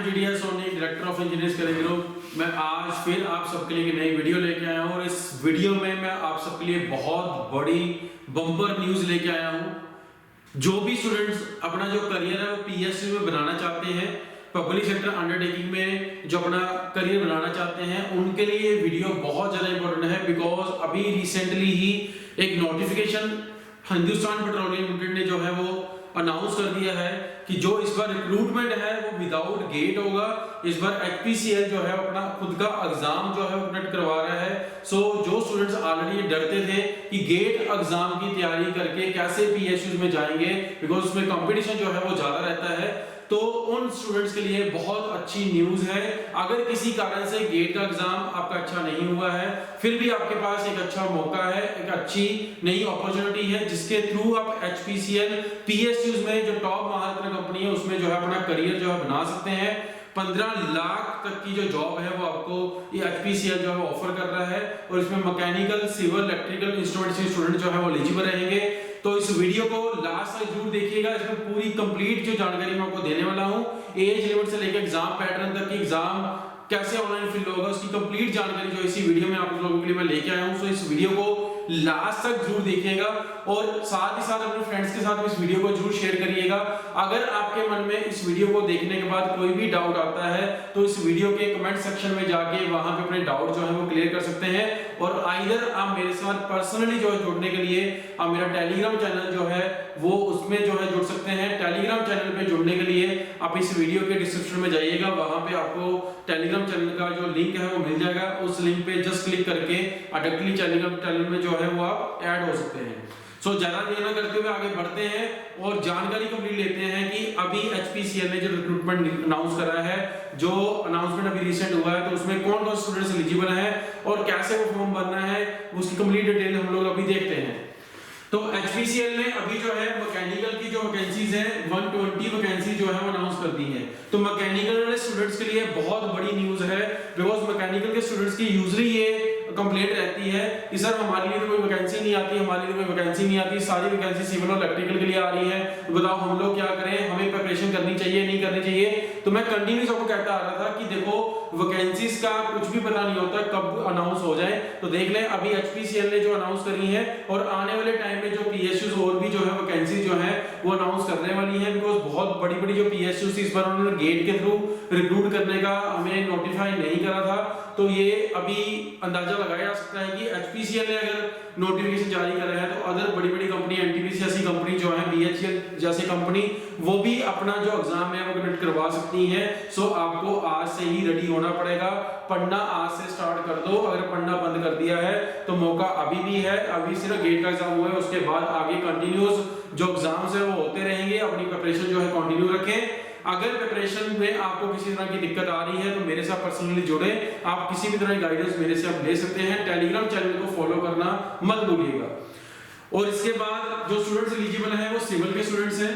M GDS Soni, director of engineers career group. मैं आज फिर आप सबके लिए एक नई वीडियो लेके आया हूँ और इस वीडियो में मैं आप सबके लिए बहुत बड़ी बम्पर न्यूज़ लेके आया हूँ। जो भी स्टूडेंट्स अपना जो करियर है वो PSU में बनाना चाहते हैं, पब्लिक सेक्टर अंडरटेकिंग में जो अपना करियर बनाना चाहते हैं, उनके लिए ये वीडियो बहुत ज़्यादा इंपॉर्टेंट है। बिकॉज अभी रिसेंटली ही एक नोटिफिकेशन हिंदुस्तान पेट्रोलियम लिमिटेड ने जो है वो अनाउंस कर दिया है कि जो इस बार रिक्रूटमेंट है वो विदाउट गेट होगा। इस बार HPCL जो है अपना खुद का एग्जाम जो है वो कंडक्ट करवा रहा है। सो जो स्टूडेंट्स ऑलरेडी डरते थे कि गेट एग्जाम की तैयारी करके कैसे PSUs में जाएंगे, बिकॉज उसमें कंपटीशन जो है वो ज्यादा रहता है, तो उन स्टूडेंट्स के लिए बहुत अच्छी न्यूज़ है। अगर किसी कारण से गेट का एग्जाम आपका अच्छा नहीं हुआ है, फिर भी आपके पास एक अच्छा मौका है, एक अच्छी नई अपॉर्चुनिटी है जिसके थ्रू आप HPCL PSUs में जो टॉप महारत्न कंपनी है उसमें जो है अपना करियर जो है बना सकते हैं। 15 लाख तक की जो जॉब है वो आपको ये HPCL जो है ऑफर कर रहा है और इसमें mechanical, civil, electrical, instrumentation student जो है वो एलिजिबल रहेंगे। तो इस वीडियो को लास्ट तक जरूर देखिएगा। इसमें पूरी कंप्लीट जो जानकारी मैं आपको देने वाला हूँ, एज लिमिट से लेकर एग्जाम पैटर्न तक की, एग्जाम कैसे ऑनलाइन फिल होगा, उसकी कंप्लीट जानकारी जो इसी वीडियो में आप लोगों के लिए मैं लेके आया हूँ। सो इस वीडियो को लास्ट तक जरूर देखिएगा और साथ ही साथ अपने फ्रेंड्स के साथ इस वीडियो को जरूर शेयर करिएगा। अगर आपके मन में इस वीडियो को देखने के बाद कोई भी डाउट आता है तो इस वीडियो के कमेंट सेक्शन में जाके वहां पे अपने डाउट जो है वो क्लियर कर सकते हैं। और आइदर आप मेरे साथ पर्सनली जो है जुड़ने के लिए आप मेरा टेलीग्राम चैनल जो है वो उसमें जो है जुड़ सकते हैं। टेलीग्राम चैनल पे जुड़ने के लिए आप इस वीडियो के डिस्क्रिप्शन में जाइएगा, वहां पे आपको टेलीग्राम चैनल का जो लिंक है वो मिल जाएगा। उस लिंक पे जस्ट क्लिक करके डायरेक्टली टेलीग्राम चैनल में जो है वो आप ऐड हो सकते हैं। सो ज्यादा देर न करते हुए आगे बढ़ते हैं और जानकारी कंप्लीट लेते हैं कि अभी HPCL ने जो रिक्रूटमेंट अनाउंस करा है, जो अनाउंसमेंट अभी रिसेंट हुआ है, तो उसमें कौन कौन स्टूडेंट्स एलिजिबल हैं और कैसे वो फॉर्म भरना है, उसकी कंप्लीट डिटेल हम लोग अभी देखते हैं। तो HPCL ने अभी जो है मैकेनिकल की जो वैकेंसीज हैं 120 वैकेंसी जो है वो अनाउंस कर दी है। तो मैकेनिकल वाले स्टूडेंट्स के लिए बहुत बड़ी न्यूज़ है, बिकॉज मैकेनिकल के स्टूडेंट्स की यूजली ये कंप्लेंट रहती है कि सर हमारे लिए तो कोई वैकेंसी नहीं आती, हमारे लिए कोई वैकेंसी नहीं आती, सारी वैकेंसी सिविल और इलेक्ट्रिकल के लिए आ रही है, तो बताओ हम लोग क्या करें, हमें प्रिपरेशन करनी चाहिए नहीं करनी चाहिए। तो मैं कंटिन्यूस आपको कहता आ रहा था कि देखो वैकेंसीज का कुछ भी पता नहीं होता कब अनाउंस हो जाए। तो देख लें अभी HPCL ने जो अनाउंस करी है और आने वाले टाइम में जो PSUs और भी जो है वैकेंसी जो है वो अनाउंस करने वाली है। बिकॉज बहुत बड़ी बड़ी जो PSUs इस बार उन्होंने गेट के थ्रू रिक्रूट करने का हमें नोटिफाई नहीं करा था, तो ये अभी अंदाजा लगाया जा सकता है कि HPCL ने अगर नोटिफिकेशन जारी कर रहा है तो अदर बड़ी बड़ी कंपनी, NTPC जैसी कंपनी जो है, BHEL जैसी कंपनी, वो भी अपना जो एग्जाम है वो कंडक्ट करवा सकती है। सो आपको आज से ही रेडी होना पड़ेगा, पढ़ना आज से स्टार्ट कर दो। अगर पढ़ना बंद कर दिया है तो मौका अभी भी है, अभी सिर्फ गेट का एग्जाम हुआ है, उसके बाद आगे कंटिन्यूस जो एग्जाम्स है वो होते रहेंगे। अपनी प्रिपरेशन जो है कंटिन्यू रखें। अगर प्रिपरेशन में आपको किसी तरह की दिक्कत आ रही है तो मेरे साथ पर्सनली जुड़े, आप किसी भी तरह की गाइडेंस मेरे से आप ले सकते हैं। टेलीग्राम चैनल को फॉलो करना मत भूलिएगा। और इसके बाद जो स्टूडेंट्स एलिजिबल हैं वो सिविल के स्टूडेंट्स हैं,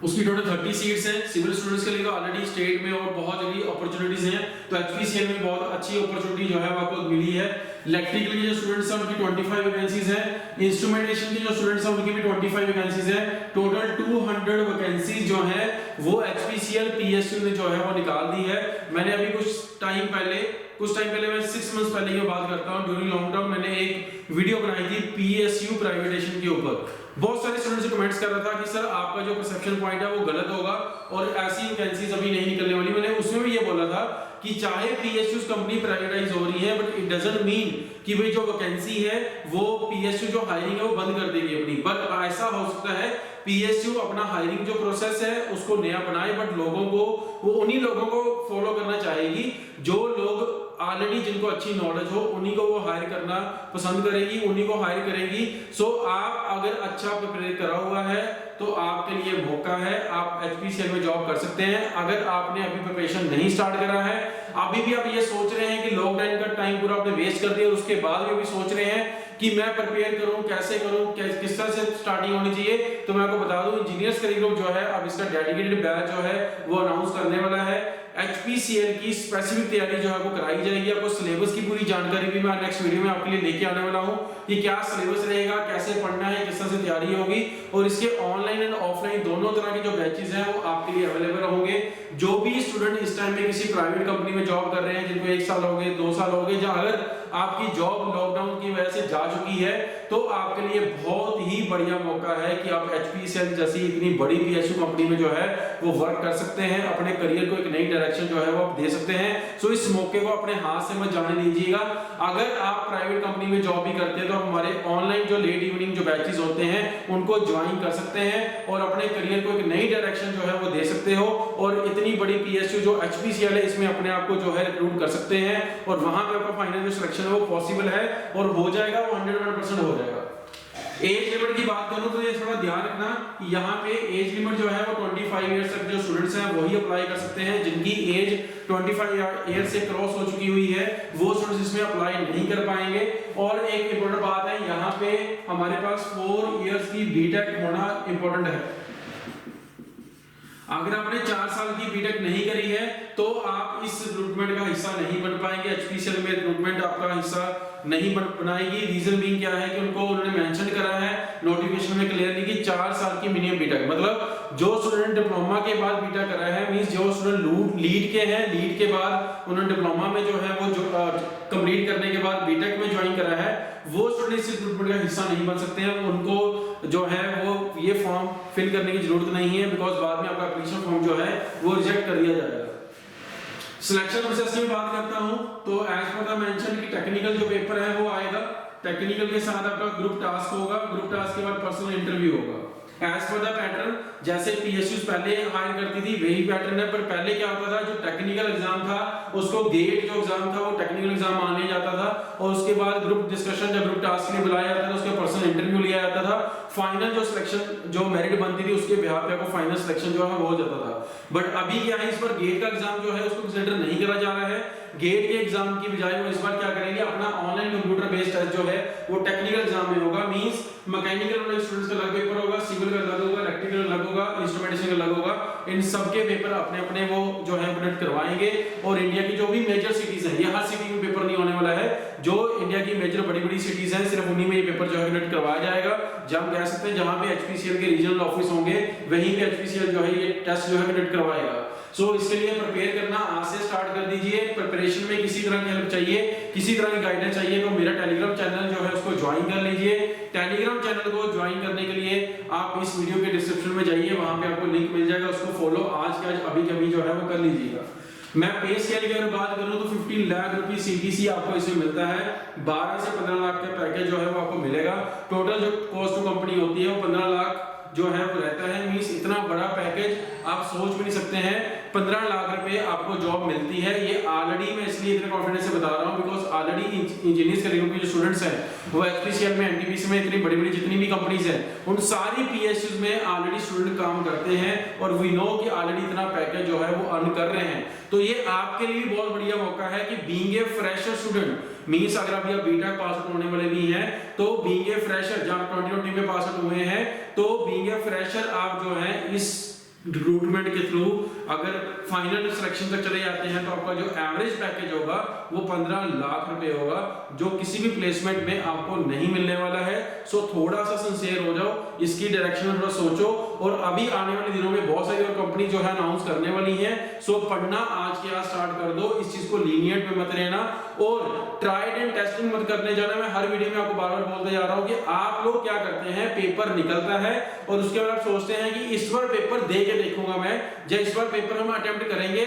उसकी टोटल 30 सीट्स हैं। सिविल स्टूडेंट्स के लिए तो ऑलरेडी स्टेट में और बहुत जगह अपॉर्चुनिटीज हैं, तो HPCL में बहुत अच्छी अपॉर्चुनिटी जो है वो आपको मिली है। इलेक्ट्रिकल के जो स्टूडेंट्स हैं उनकी 25 वैकेंसीज हैं। इंस्ट्रूमेंटेशन के जो स्टूडेंट्स हैं उनकी भी 25 वैकेंसीज हैं। टोटल 200 वैकेंसीज जो है वो HPCL PSU ने जो है वो निकाल दी है। मैंने अभी कुछ टाइम पहले मैं 6 मंथ्स पहले की बात करता हूँ, ड्यूरिंग लॉन्ग टर्म मैंने एक वीडियो बनाई थी PSU प्राइवेटेशन के ऊपर। बहुत सारे स्टूडेंट्स कमेंट्स कर रहा था कि सर आपका जो परसेप्शन पॉइंट है वो गलत होगा और ऐसी वैकेंसीज अभी नहीं निकलने वाली। मैंने उसमें भी ये बोला था कि चाहे PSUs कंपनी प्राइवेटाइज हो रही है, बट इट डजंट मीन कि भाई जो वैकेंसी है वो PSU जो हायरिंग है वो बंद कर देगी अपनी। बट ऐसा हो सकता है PSU अपना हायरिंग जो प्रोसेस है उसको नया बनाए, बट लोगों को वो उन्हीं लोगों को फॉलो करना चाहेगी जो लोग ऑलरेडी जिनको अच्छी नॉलेज हो, उन्हीं को वो हायर करना पसंद करेगी, उन्हीं को हायर करेगी। सो आप अगर अच्छा प्रिपेयर करा हुआ है तो आपके लिए मौका है, आप HPCL में जॉब कर सकते हैं। अगर आपने अभी प्रिपरेशन नहीं स्टार्ट करा है, अभी भी आप ये सोच रहे हैं कि लॉकडाउन का टाइम पूरा आपने वेस्ट कर दिया और उसके बाद भी सोच रहे हैं कि मैं प्रिपेयर करूं, कैसे करूं, किस तरह से स्टार्टिंग होनी चाहिए, तो मैं आपको बता दूं इंजीनियर्स कैरियर ग्रुप जो है अब इसका डेडिकेटेड बैच जो है वो अनाउंस करने वाला है। HPCL की स्पेसिफिक तैयारी जो है वो कराई जाएगी। आपको सिलेबस की पूरी जानकारी भी मैं नेक्स्ट वीडियो में आपके लिए लेके आने वाला हूँ कि क्या सिलेबस रहेगा, कैसे पढ़ना है, किस तरह से तैयारी होगी, और इसके ऑनलाइन एंड ऑफलाइन दोनों तरह के जो बैचेस हैं वो आपके लिए अवेलेबल होंगे। जो भी स्टूडेंट इस टाइम में किसी प्राइवेट कंपनी में जॉब कर रहे हैं, जिनको 1 साल हो गए, 2 साल हो गए, या अगर आपकी जॉब लॉकडाउन की वजह से जा चुकी है, तो आपके लिए बहुत ही बढ़िया मौका है कि आप HPCL जैसी इतनी बड़ी PSU कंपनी में जो है वो वर्क कर सकते हैं, अपने करियर को एक नई डायरेक्शन जो है वो आप दे सकते हैं। सो इस मौके को अपने हाथ से मत जाने दीजिएगा। अगर आप प्राइवेट कंपनी में जॉब भी करते हैं तो हमारे ऑनलाइन जो लेट इवनिंग जो बैचेस होते हैं उनको ज्वाइन कर सकते हैं और अपने करियर को एक नई डायरेक्शन जो है वो दे सकते हो, और इतनी बड़ी PSU जो HPCL है इसमें अपने आप को जो है रिक्रूट कर सकते हैं, और वहां पे आपका फाइनल जो सिलेक्शन है वो पॉसिबल है और हो जाएगा, वो 100% हो जाएगा। एज लिमिट की बात करूं तो ये थोड़ा ध्यान रखना, यहाँ पे एज लिमिट जो है वो 25 इयर्स तक जो स्टूडेंट्स हैं वही अप्लाई कर सकते हैं। जिनकी एज 25 इयर्स से क्रॉस हो चुकी हुई है वो स्टूडेंट्स इसमें अप्लाई नहीं कर पाएंगे। और एक इंपॉर्टेंट बात है, यहाँ पे हमारे पास 4 इयर्स की B.Tech होना इंपॉर्टेंट है। अगर आपने 4 साल की B.Tech नहीं करी है तो आप इस रिक्रूटमेंट का हिस्सा नहीं बन पाएंगे। HPCL में रिक्रूटमेंट आपका हिस्सा नहीं बनाएगी। रीजन बीइंग क्या है कि उन्होंने मेंशन करा है नोटिफिकेशन में क्लियरली कि 4 साल की मिनिमम B.Tech, मतलब जो स्टूडेंट डिप्लोमा के बाद B.Tech करा है, मींस जो स्टूडेंट लीड के हैं, लीड के बाद उन्होंने डिप्लोमा में जो है वो जो कंप्लीट करने के बाद B.Tech में ज्वाइन करा है, वो स्टूडेंट इस रिक्रूटमेंट का हिस्सा नहीं बन सकते हैं। उनको जो है वो ये फॉर्म फिल करने की जरूरत नहीं है, बिकॉज बाद में आपका एप्लीकेशन फॉर्म जो है वो रिजेक्ट कर दिया जाएगा। सिलेक्शन प्रोसेस की बात करता हूं तो एज पर द मेंशन की टेक्निकल जो पेपर है वो आएगा, टेक्निकल के साथ आपका ग्रुप टास्क होगा, ग्रुप टास्क के बाद पर्सनल इंटरव्यू होगा। एज पर द पैटर्न जैसे PSUs पहले हायर करती थी वही पैटर्न है, पर पहले क्या होता था, जो टेक्निकल एग्जाम था उसको गेट जो एग्जाम था वो टेक्निकल एग्जाम मान लिया जाता था, और उसके बाद ग्रुप डिस्कशन जब ग्रुप टास्क के लिए बुलाया जाता था उसके पर्सनल इंटरव्यू लिया जाता था। फाइनल जो सिलेक्शन जो मेरिट बनती थी उसके बिहाफ पे आपको फाइनल सिलेक्शन जो है वो हो जाता था। बट अभी क्या है, इस पर गेट का एग्जाम जो है उसको कंसीडर नहीं करा जा रहा है। गेट के एग्जाम की बजाय वो इस बार क्या करेंगे, अपना ऑनलाइन कंप्यूटर बेस्ड टेस्ट जो है वो टेक्निकल एग्जाम में होगा। मींस मैकेनिकल वाले स्टूडेंट्स का अलग पेपर होगा, सिविल का अलग होगा, इलेक्ट्रिकल अलग होगा, इंस्ट्रूमेंटेशन का अलग होगा। इन सबके पेपर अपने अपने वो जो है कंडक्ट करवाएंगे, और इंडिया की जो भी मेजर सिटीज हैं, ये हर सिटी में पेपर नहीं होने वाला है, जो इंडिया की मेजर बड़ी बड़ी सिटीज हैं सिर्फ उन्हीं में ये पेपर जो है कंडक्ट करवाया जाएगा। जब हम कह सकते हैं जहां पे HPCL के रीजनल ऑफिस होंगे वहीं पे HPCL जो है ये टेस्ट जो है कंडक्ट करवाएगा। सो इसके लिए प्रिपेयर करना आज से स्टार्ट कर दीजिए। प्रिपरेशन में किसी तरह की हेल्प चाहिए, किसी तरह की गाइडेंस चाहिए तो मेरा टेलीग्राम चैनल जो है उसको ज्वाइन कर लीजिए। टेलीग्राम चैनल को ज्वाइन करने के लिए आप इस वीडियो के डिस्क्रिप्शन में जाइए, वहां पे आपको लिंक मिल जाएगा, उसको फॉलो आज के आज अभी के अभी जो है वो कर लीजिएगा। मैं पे स्केल की अगर बात करूं तो 15 लाख रुपए CTC आपको इसमें मिलता है। 12 से 15 लाख का पैकेज जो है वो आपको मिलेगा। टोटल जो कॉस्ट टू कंपनी होती है वो 15 लाख जो है वो रहता है। मींस इतना बड़ा पैकेज आप सोच भी नहीं सकते हैं। 15 लाख रुपए आपको जॉब मिलती है। ये ऑलरेडी मैं इसलिए इतने कॉन्फिडेंस से बता रहा हूं बिकॉज ऑलरेडी इंजीनियर्स कैटेगरी के जो स्टूडेंट्स हैं वो HPCL में, NTPC में, इतनी बड़ी बड़ी जितनी भी कंपनीज हैं उन सारी PSUs में ऑलरेडी स्टूडेंट काम करते हैं, और वी नो कि ऑलरेडी इतना पैकेज जो है वो अर्न कर रहे हैं। तो ये आपके लिए बहुत बढ़िया मौका है कि being a fresher student, means अगर अभी आप B.Tech पास आउट होने वाले भी हैं तो बीइंग ए फ्रेशर, जब 2020 में पास आउट हुए हैं तो बीइंग ए फ्रेशर आप जो है इस रिक्रूटमेंट के थ्रू अगर फाइनल सिलेक्शन तक चले जाते हैं तो आपका जो एवरेज पैकेज होगा वो 15 लाख रुपए होगा, जो किसी भी प्लेसमेंट में आपको नहीं मिलने वाला है। सो थोड़ा सा सिंसियर हो जाओ, इसकी डायरेक्शन में थोड़ा सोचो, और अभी आने वाले दिनों में बहुत सारी और कंपनी जो है अनाउंस करने वाली है। सो पढ़ना आज के आज स्टार्ट कर दो, इस चीज को लीनियंट में मत रहना, और ट्राइड एंड टेस्टिंग मत करने जाना। मैं हर वीडियो में आपको बार बार बोलते जा रहा हूं कि आप लोग क्या करते हैं, पेपर निकलता है और उसके बाद आप सोचते हैं कि इस बार पेपर दे के देखूंगा मैं, जब इस बार पेपर हम अटेम्प्ट करेंगे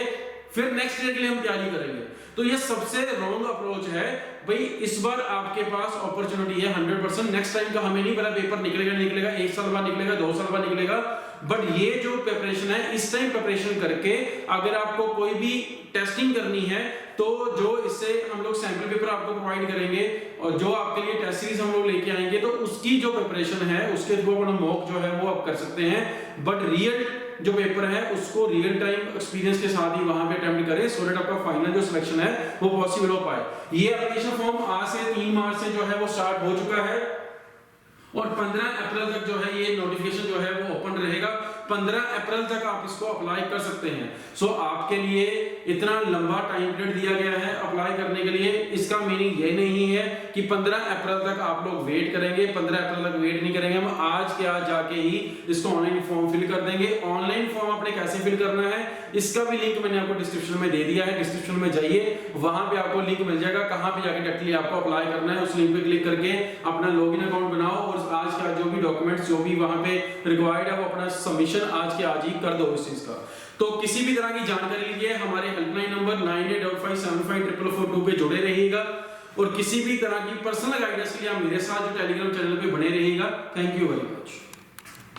फिर नेक्स्ट ईयर के लिए हम तैयारी करेंगे। तो ये सबसे रॉन्ग अप्रोच है भाई। इस बार आपके पास अपॉर्चुनिटी है 100%, नेक्स्ट टाइम का हमें नहीं पता पेपर निकलेगा 1 साल बाद निकलेगा, 2 साल बाद निकलेगा, बट ये जो प्रिपरेशन है इस टाइम प्रिपरेशन करके अगर आपको कोई भी टेस्टिंग करनी है तो जो इससे हम लोग सैंपल पेपर आपको प्रोवाइड करेंगे और जो आपके लिए टेस्ट सीरीज हम लोग लेके आएंगे, तो उसकी जो प्रिपरेशन है उसके थ्रू अपना मॉक जो है वो आप कर सकते हैं। बट रियल जो पेपर है उसको रियल टाइम एक्सपीरियंस के साथ ही वहां पे अटेम्प्ट करें, सो दैट आपका फाइनल जो सिलेक्शन है वो पॉसिबल हो पाए। ये एप्लीकेशन फॉर्म आज से 3 मार्च से जो है वो स्टार्ट हो चुका है, और 15 अप्रैल तक जो है ये नोटिफिकेशन जो है वो ओपन रहेगा। 15 अप्रैल तक आप इसको अप्लाई कर सकते हैं। सो आपके लिए इतना लंबा टाइम पीरियड दिया गया है अप्लाई करने के लिए। इसका मीनिंग ये नहीं है कि 15 अप्रैल तक आप लोग वेट करेंगे, 15 अप्रैल तक वेट नहीं करेंगे, हम आज के आज जाके ही इसको ऑनलाइन फॉर्म फिल कर देंगे। ऑनलाइन फॉर्म आपने कैसे फिल करना है इसका भी लिंक मैंने आपको डिस्क्रिप्शन में दे दिया है, डिस्क्रिप्शन में जाइए, वहां पे आपको लिंक मिल जाएगा कहां पे जाके डायरेक्टली आपको अप्लाई करना है। उस लिंक पे क्लिक करके अपना लॉगिन अकाउंट बनाओ और आज का जो भी डॉक्यूमेंट्स जो भी वहां पे रिक्वायर्ड है वो अपना सबमिशन आज के आज ही कर दो इस चीज का। तो किसी भी तरह की जानकारी लिए हमारे हेल्पलाइन नंबर 9855754442 पे जुड़े रहिएगा और किसी भी तरह की पर्सनल गाइडेंस के लिए आप मेरे साथ जो टेलीग्राम चैनल पे बने रहिएगा। Thank you very much.